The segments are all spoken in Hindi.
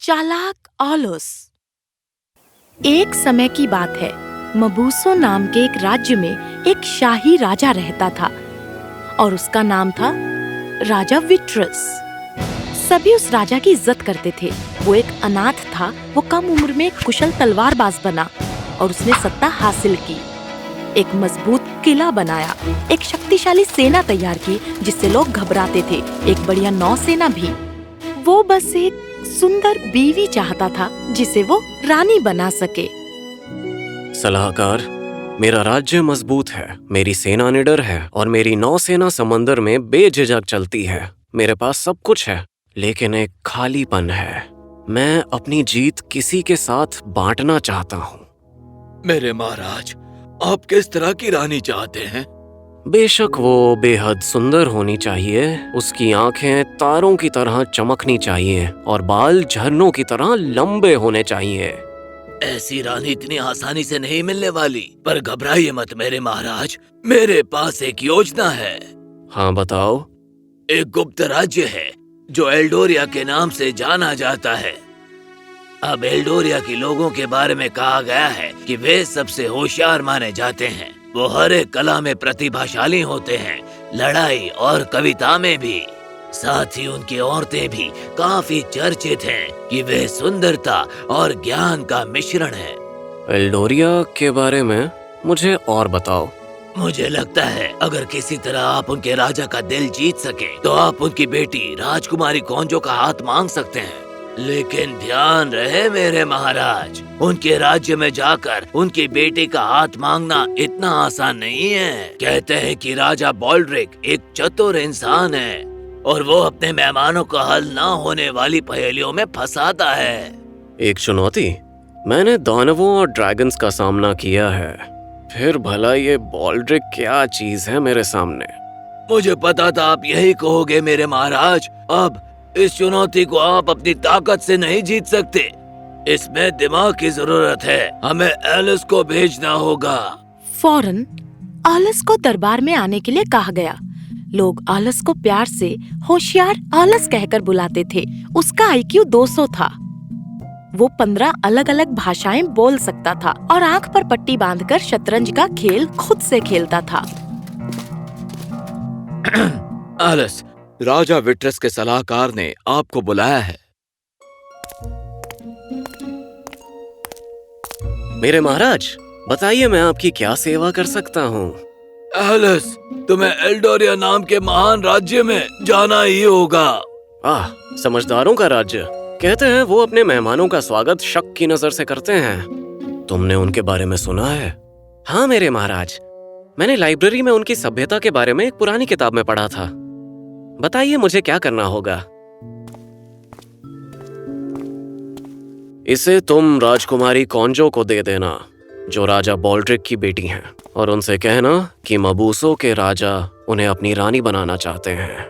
चालाक ऑलस। एक समय की बात है, मबूसो नाम के एक राज्य में एक शाही राजा रहता था और उसका नाम था राजा विट्रस। सभी उस राजा की इज्जत करते थे। वो एक अनाथ था। वो कम उम्र में एक कुशल तलवारबाज बना और उसने सत्ता हासिल की। एक मजबूत किला बनाया, एक शक्तिशाली सेना तैयार की जिससे लोग घबराते थे, एक बढ़िया नौसेना भी। वो बस एक सुंदर बीवी चाहता था जिसे वो रानी बना सके। सलाहकार, मेरा राज्य मजबूत है, मेरी सेना निडर है और मेरी नौसेना समंदर में बेझिझक चलती है। मेरे पास सब कुछ है, लेकिन एक खालीपन है। मैं अपनी जीत किसी के साथ बांटना चाहता हूँ। मेरे महाराज, आप किस तरह की रानी चाहते हैं? बेशक वो बेहद सुंदर होनी चाहिए, उसकी आंखें तारों की तरह चमकनी चाहिए और बाल झरनों की तरह लंबे होने चाहिए। ऐसी रानी इतनी आसानी से नहीं मिलने वाली, पर घबराइए मत मेरे महाराज, मेरे पास एक योजना है। हाँ बताओ। एक गुप्त राज्य है जो एल्डोरिया के नाम से जाना जाता है। अब एल्डोरिया के लोगों के बारे में कहा गया है कि वे सबसे होशियार माने जाते हैं। वो हर एक कला में प्रतिभाशाली होते हैं, लड़ाई और कविता में भी। साथ ही उनकी औरतें भी काफी चर्चित हैं कि वे सुंदरता और ज्ञान का मिश्रण है। एल्डोरिया के बारे में मुझे और बताओ। मुझे लगता है अगर किसी तरह आप उनके राजा का दिल जीत सके तो आप उनकी बेटी राजकुमारी कौंजो का हाथ मांग सकते हैं। लेकिन ध्यान रहे मेरे महाराज, उनके राज्य में जाकर उनकी बेटी का हाथ मांगना इतना आसान नहीं है। कहते हैं कि राजा बॉल्ड्रिक एक चतुर इंसान है और वो अपने मेहमानों को हल ना होने वाली पहेलियों में फंसाता है। एक चुनौती? मैंने दानवों और ड्रैगन्स का सामना किया है, फिर भला ये बॉल्ड्रिक क्या चीज है मेरे सामने? मुझे पता था आप यही कहोगे मेरे महाराज। अब इस चुनौती को आप अपनी ताकत से नहीं जीत सकते, इसमें दिमाग की जरूरत है। हमें एलिस को भेजना होगा। फौरन ऑलस को दरबार में आने के लिए कहा गया। लोग ऑलस को प्यार से होशियार ऑलस कहकर बुलाते थे। उसका IQ 200 था। वो 15 अलग अलग भाषाएं बोल सकता था और आंख पर पट्टी बांधकर शतरंज का खेल खुद से खेलता था। एलिस, राजा विट्रस के सलाहकार ने आपको बुलाया है। मेरे महाराज, बताइए मैं आपकी क्या सेवा कर सकता हूँ? एलिस, तुम्हें एल्डोरिया नाम के महान राज्य में जाना ही होगा। समझदारों का राज्य। कहते हैं वो अपने मेहमानों का स्वागत शक की नजर से करते हैं। तुमने उनके बारे में सुना है? हाँ मेरे महाराज, मैंने लाइब्रेरी में उनकी सभ्यता के बारे में एक पुरानी किताब में पढ़ा था। बताइए मुझे क्या करना होगा? इसे तुम राजकुमारी कौंजो को दे देना, जो राजा बॉल्ड्रिक की बेटी हैं, और उनसे कहना कि मबूसो के राजा उन्हें अपनी रानी बनाना चाहते हैं।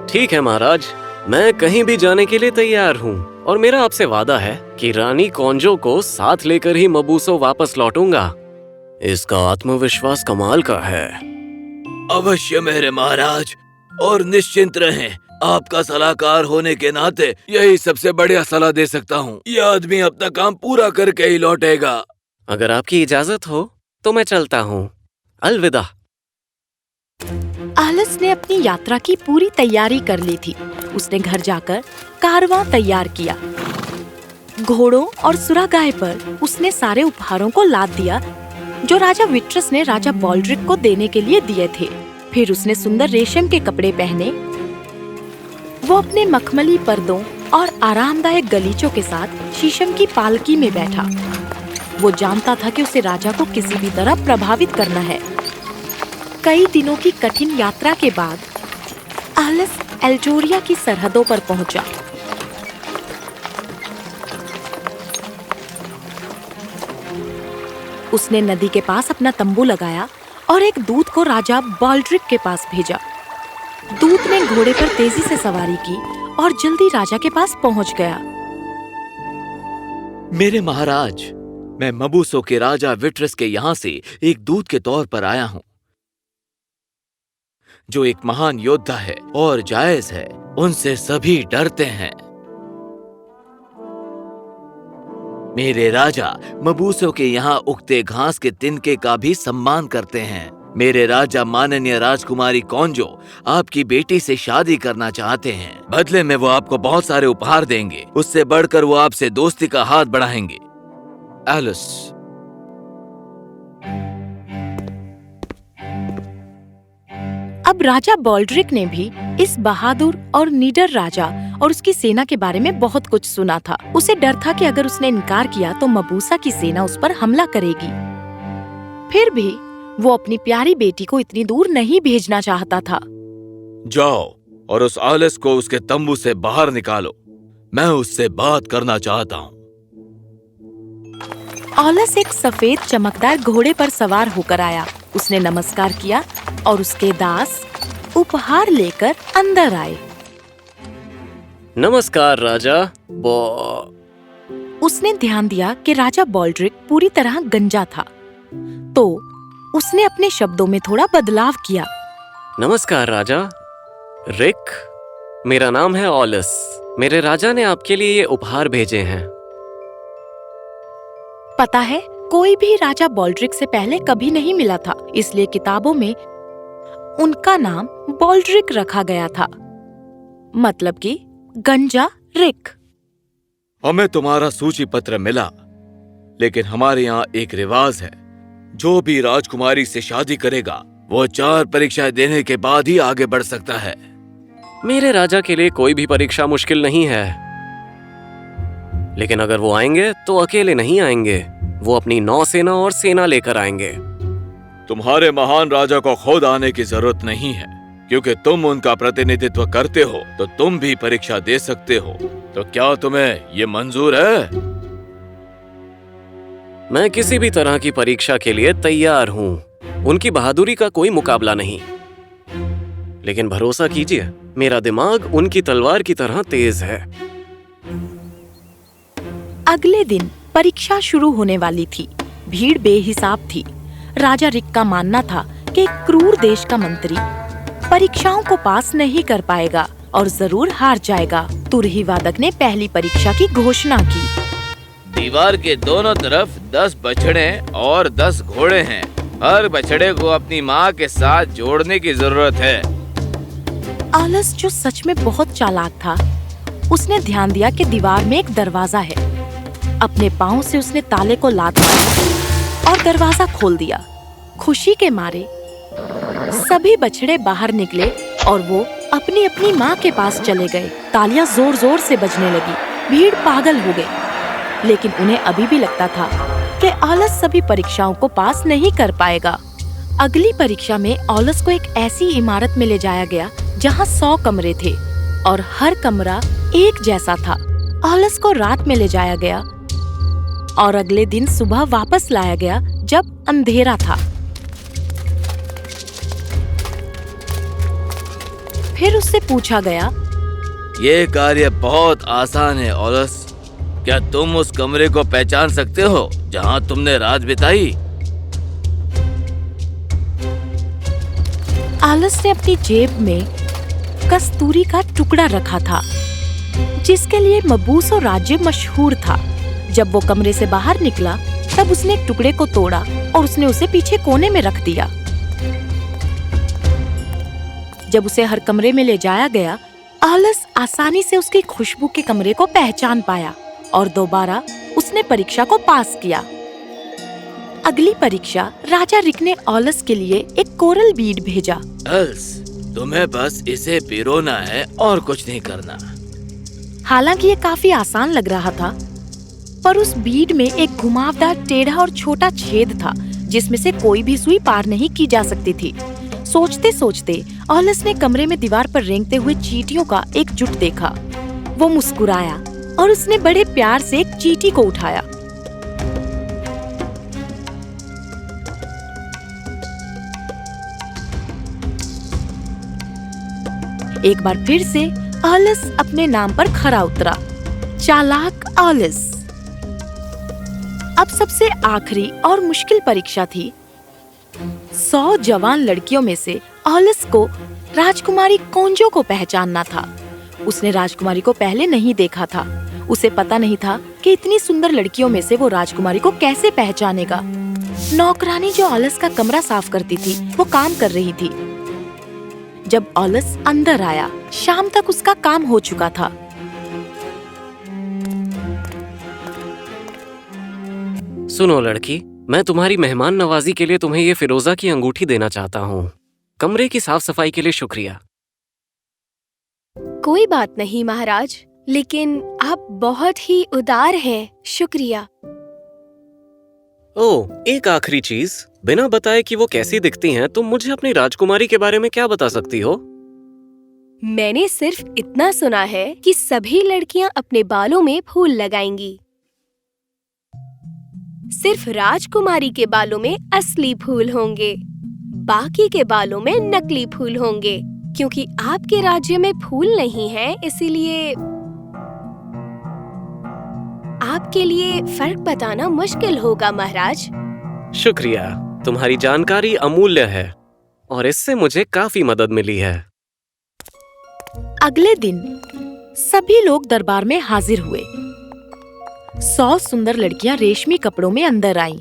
ठीक है महाराज, मैं कहीं भी जाने के लिए तैयार हूँ और मेरा आपसे वादा है कि रानी कौंजो को साथ लेकर ही मबूसो वापस लौटूंगा। इसका आत्मविश्वास कमाल का है। अवश्य मेरे महाराज, और निश्चिंत रहें, आपका सलाहकार होने के नाते यही सबसे बढ़िया सलाह दे सकता हूँ। यह आदमी अपना काम पूरा करके ही लौटेगा। अगर आपकी इजाजत हो तो मैं चलता हूँ। अलविदा। ऑलस ने अपनी यात्रा की पूरी तैयारी कर ली थी। उसने घर जाकर कारवां तैयार किया। घोड़ों और सुरागाय पर उसने सारे उपहारों को लाद दिया जो राजा विट्रस ने राजा बॉल्ड्रिक को देने के लिए दिए थे। फिर उसने सुंदर रेशम के कपड़े पहने। वो अपने मखमली पर्दों और आरामदायक गलीचों के साथ शीशम की पालकी में बैठा। वो जानता था कि उसे राजा को किसी भी तरह प्रभावित करना है। कई दिनों की कठिन यात्रा के बाद ऑलस एल्डोरिया की सरहदों पर पहुंचा। उसने नदी के पास अपना तंबू लगाया और एक दूत को राजा बॉल्ड्रिक के पास भेजा। दूत ने घोड़े पर तेजी से सवारी की और जल्दी राजा के पास पहुंच गया। मेरे महाराज, मैं मबूसो के राजा विट्रस के यहाँ से एक दूत के तौर पर आया हूँ, जो एक महान योद्धा है और जायज है। उनसे सभी डरते हैं। मेरे राजा मबूसों के यहाँ उगते घास के तिनके का भी सम्मान करते हैं। मेरे राजा माननीय राजकुमारी कौंजो आपकी बेटी से शादी करना चाहते हैं। बदले में वो आपको बहुत सारे उपहार देंगे। उससे बढ़कर वो आपसे दोस्ती का हाथ बढ़ाएंगे। एलिस। अब राजा बॉल्ड्रिक ने भी इस बहादुर और निडर राजा और उसकी सेना के बारे में बहुत कुछ सुना था। उसे डर था कि अगर उसने इनकार किया तो मबूसा की सेना उस पर हमला करेगी। फिर भी वो अपनी प्यारी बेटी को इतनी दूर नहीं भेजना चाहता था। जाओ और उस आलस को उसके तंबू से बाहर निकालो। मैं उससे बात करना चाहता हूँ। औलस एक सफेद चमकदार घोड़े पर सवार होकर आया। उसने नमस्कार किया और उसके दास उपहार लेकर अंदर आए। नमस्कार राजा। उसने ध्यान दिया कि राजा बॉल्ड्रिक पूरी तरह गंजा था, तो उसने अपने शब्दों में थोड़ा बदलाव किया। नमस्कार राजा रिक, मेरा नाम है ऑलस। मेरे राजा ने आपके लिए ये उपहार भेजे हैं। पता है, कोई भी राजा बॉल्ड्रिक से पहले कभी नहीं मिला था, इसलिए किताबों में उनका नाम बॉल्ड्रिक रखा गया था, मतलब कि गंजा रिक। हमें तुम्हारा सूची पत्र मिला, लेकिन हमारे यहाँ एक रिवाज है, जो भी राजकुमारी से शादी करेगा वो 4 परीक्षाएं देने के बाद ही आगे बढ़ सकता है। मेरे राजा के लिए कोई भी परीक्षा मुश्किल नहीं है, लेकिन अगर वो आएंगे तो अकेले नहीं आएंगे। वो अपनी नौसेना और सेना लेकर आएंगे। तुम्हारे महान राजा को खुद आने की जरूरत नहीं है, क्योंकि तुम उनका प्रतिनिधित्व करते हो, तो तुम भी परीक्षा दे सकते हो। तो क्या तुम्हें ये मंजूर है? मैं किसी भी तरह की परीक्षा के लिए तैयार हूँ। उनकी बहादुरी का कोई मुकाबला नहीं, लेकिन भरोसा कीजिए, मेरा दिमाग उनकी तलवार की तरह तेज है। अगले दिन परीक्षा शुरू होने वाली थी। भीड़ बेहिसाब थी। राजा रिक का मानना था कि एक क्रूर देश का मंत्री परीक्षाओं को पास नहीं कर पाएगा और जरूर हार जाएगा। तुरही वादक ने पहली परीक्षा की घोषणा की। दीवार के दोनों तरफ 10 बछड़े और 10 घोड़े हैं। हर बछड़े को अपनी माँ के साथ जोड़ने की जरूरत है। आलस, जो सच में बहुत चालाक था, उसने ध्यान दिया कि दीवार में एक दरवाजा है। अपने पाँव से उसने ताले को लात मारी और दरवाजा खोल दिया। खुशी के मारे सभी बछड़े बाहर निकले और वो अपनी अपनी माँ के पास चले गए। तालियां जोर जोर से बजने लगी। भीड़ पागल हो गई, लेकिन उन्हें अभी भी लगता था कि ऑलस सभी परीक्षाओं को पास नहीं कर पाएगा। अगली परीक्षा में ऑलस को एक ऐसी इमारत में ले जाया गया जहाँ 100 कमरे थे और हर कमरा एक जैसा था। ऑलस को रात में ले जाया गया और अगले दिन सुबह वापस लाया गया जब अंधेरा था। फिर उससे पूछा गया, ये कार्य बहुत आसान है ऑलस। क्या तुम उस कमरे को पहचान सकते हो जहाँ तुमने रात बिताई? ऑलस ने अपनी जेब में कस्तूरी का टुकड़ा रखा था, जिसके लिए मबूसो राज्य मशहूर था। जब वो कमरे से बाहर निकला, तब उसने एक टुकड़े को तोड़ा और उसने उसे पीछे कोने में रख दिया। जब उसे हर कमरे में ले जाया गया, ऑलस आसानी से उसकी खुशबू के कमरे को पहचान पाया और दोबारा उसने परीक्षा को पास किया। अगली परीक्षा राजा रिक ने ऑलस के लिए एक कोरल बीड भेजा। एल्स, तुम्हें बस इसे पिरोना है और कुछ नहीं करना। हालांकि ये काफी आसान लग रहा था, पर उस बीड में एक घुमावदार, टेढ़ा और छोटा छेद था, जिसमें से कोई भी सुई पार नहीं की जा सकती थी। सोचते सोचते ऑलस ने कमरे में दीवार पर रेंगते हुए चींटियों का एक जुट देखा। वो मुस्कुराया और उसने बड़े प्यार से एक चींटी को उठाया। एक बार फिर से ऑलस अपने नाम पर खरा उतरा, चालाक ऑलस। अब सबसे आखिरी और मुश्किल परीक्षा थी। 100 जवान लड़कियों में से ऑलस को राजकुमारी कौंजो को पहचानना था। उसने राजकुमारी को पहले नहीं देखा था। उसे पता नहीं था कि इतनी सुंदर लड़कियों में से वो राजकुमारी को कैसे पहचानेगा। नौकरानी जो ऑलस का कमरा साफ करती थी, वो काम कर रही थी। जब ऑलस अंदर आया, शाम तक उसका काम हो चुका था। सुनो लड़की, मैं तुम्हारी मेहमान नवाजी के लिए तुम्हें ये फिरोजा की अंगूठी देना चाहता हूँ। कमरे की साफ सफाई के लिए शुक्रिया। कोई बात नहीं महाराज, लेकिन आप बहुत ही उदार हैं। शुक्रिया। ओह, एक आखिरी चीज, बिना बताए कि वो कैसी दिखती हैं, तुम मुझे अपनी राजकुमारी के बारे में क्या बता सकती हो? मैंने सिर्फ इतना सुना है कि सभी लड़कियां अपने बालों में फूल लगाएंगी। सिर्फ राजकुमारी के बालों में असली फूल होंगे, बाकी के बालों में नकली फूल होंगे। क्योंकि आपके राज्य में फूल नहीं है, इसीलिए आपके लिए फर्क बताना मुश्किल होगा महाराज। शुक्रिया, तुम्हारी जानकारी अमूल्य है और इससे मुझे काफी मदद मिली है। अगले दिन सभी लोग दरबार में हाजिर हुए। 100 सुंदर लड़कियां रेशमी कपड़ों में अंदर आईं।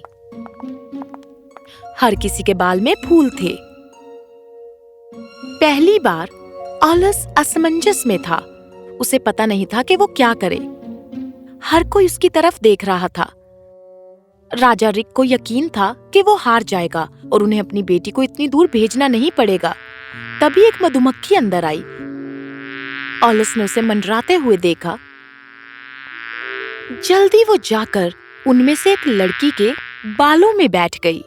हर किसी के बाल में फूल थे। पहली बार ऑलस असमंजस में था। उसे पता नहीं था कि वो क्या करे। हर कोई उसकी तरफ देख रहा था। राजा रिक को यकीन था कि वो हार जाएगा और उन्हें अपनी बेटी को इतनी दूर भेजना नहीं पड़ेगा। तभी एक मधुमक्खी अंदर आई। ऑलस ने उसे मंडराते हुए देखा। जल्दी वो जाकर उनमें से एक लड़की के बालों में बैठ गई।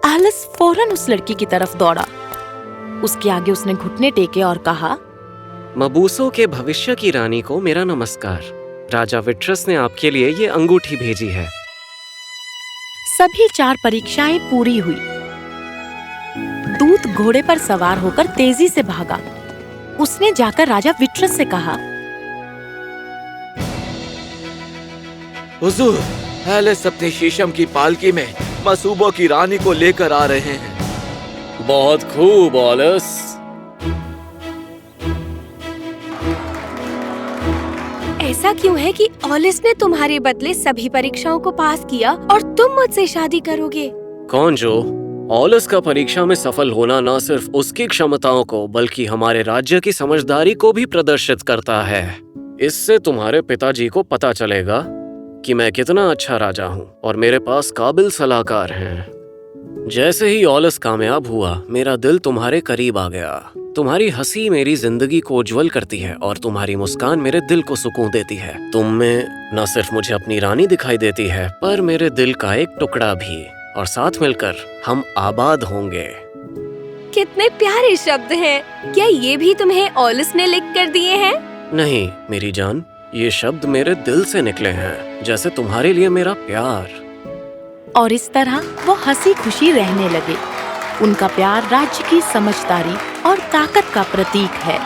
ऑलस फौरन उस लड़की की तरफ दौड़ा। उसके आगे उसने घुटने टेके और कहा, मबूसों के भविष्य की रानी को मेरा नमस्कार। राजा विट्रस ने आपके लिए ये अंगूठी भेजी है। सभी 4 परीक्षाएं पूरी हुई। दूत घोड़े पर सवार होकर तेजी से भागा। उसने जाकर राजा विट्रस से कहा, हुजूर, एलिस अपनी शीशम की पालकी में मसूबों की रानी को लेकर आ रहे हैं। बहुत खूब ऑलस। ऐसा क्यों है कि ऑलिस ने तुम्हारे बदले सभी परीक्षाओं को पास किया और तुम मुझसे शादी करोगे? कौन जो ऑलस का परीक्षा में सफल होना न सिर्फ उसकी क्षमताओं को बल्कि हमारे राज्य की समझदारी को भी प्रदर्शित करता है। इससे तुम्हारे पिताजी को पता चलेगा कि मैं कितना अच्छा राजा हूँ और मेरे पास काबिल सलाहकार हैं। जैसे ही ऑलस कामयाब हुआ, मेरा दिल तुम्हारे करीब आ गया। तुम्हारी हंसी मेरी जिंदगी को उज्जवल करती है और तुम्हारी मुस्कान मेरे दिल को सुकून देती है। तुम में न सिर्फ मुझे अपनी रानी दिखाई देती है, पर मेरे दिल का एक टुकड़ा भी, और साथ मिलकर हम आबाद होंगे। कितने प्यारे शब्द हैं। क्या ये भी तुम्हें ऑलिस ने लिख कर दिए हैं? नहीं मेरी जान, ये शब्द मेरे दिल से निकले हैं, जैसे तुम्हारे लिए मेरा प्यार। और इस तरह वो हंसी खुशी रहने लगे। उनका प्यार राज्य की समझदारी और ताकत का प्रतीक है।